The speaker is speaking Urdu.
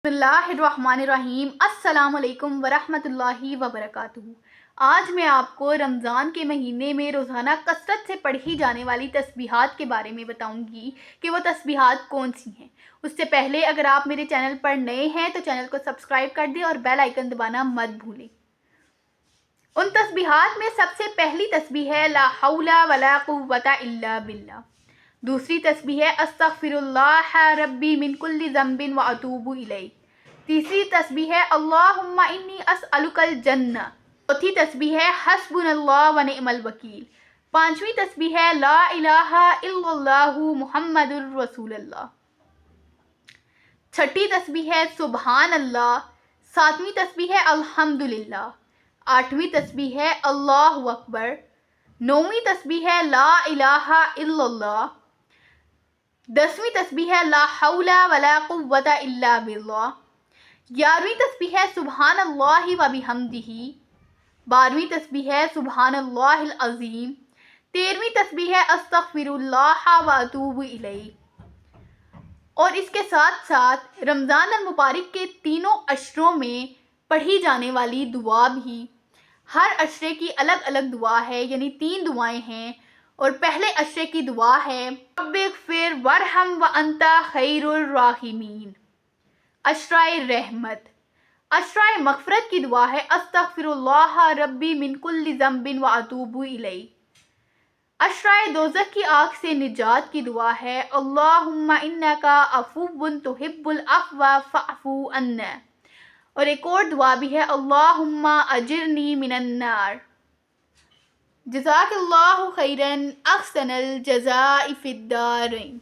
بسم اللہ الرحمن الرحیم۔ السلام علیکم ورحمۃ اللہ وبرکاتہ۔ آج میں آپ کو رمضان کے مہینے میں روزانہ کثرت سے پڑھی جانے والی تسبیحات کے بارے میں بتاؤں گی کہ وہ تسبیحات کون سی ہیں۔ اس سے پہلے اگر آپ میرے چینل پر نئے ہیں تو چینل کو سبسکرائب کر دیں اور بیل آئیکن دبانا مت بھولیں۔ ان تسبیحات میں سب سے پہلی تسبیح ہے لا حول ولا قوت الا باللہ۔ دوسری تسبیح ہے استغفر اللہ ربی من کل ذنب واتوب الیہ۔ تیسری تسبیح ہے اللہم انی اسألک الجنہ۔ چوتھی تسبیح ہے حسبنا اللہ ونعم الوکیل۔ پانچویں تسبیح ہے لا الہ الا اللہ محمد الرسول اللہ۔ چھٹی تسبیح ہے سبحان اللہ۔ ساتویں تسبیح ہے الحمدللہ۔ آٹھویں تسبیح ہے اللہ اکبر۔ نویں تسبیح ہے لا الہ الا اللہ۔ 10ویں تسبیح ہے لا حول ولا قوت الا باللہ۔ 11ویں تسبیح ہے سبحان اللہ وبحمدہ۔ 12ویں تسبیح ہے سبحان اللہ العظیم۔ 13ویں تسبیح ہے استغفر اللہ واتوب الیہ۔ اور اس کے ساتھ ساتھ رمضان المبارک کے تینوں عشروں میں پڑھی جانے والی دعا بھی، ہر عشرے کی الگ الگ دعا ہے، یعنی 3 دعائیں ہیں۔ اور پہلے عشرے کی دعا ہے رب اغفر وارحم وانت خیر الراحمین۔ عشرہ رحمت۔ عشرہ مغفرت کی دعا ہے استغفر اللہ ربی من کل ذنب واتوب الیہ۔ عشرہ دوزخ کی آگ سے نجات کی دعا ہے اللہم انک عفو تحب العفو فاعف عنا۔ اور ایک اور دعا بھی ہے اللہم اجرنی من النار۔ جزاک اللہ خیرا، احسن الجزاء فی الدارین۔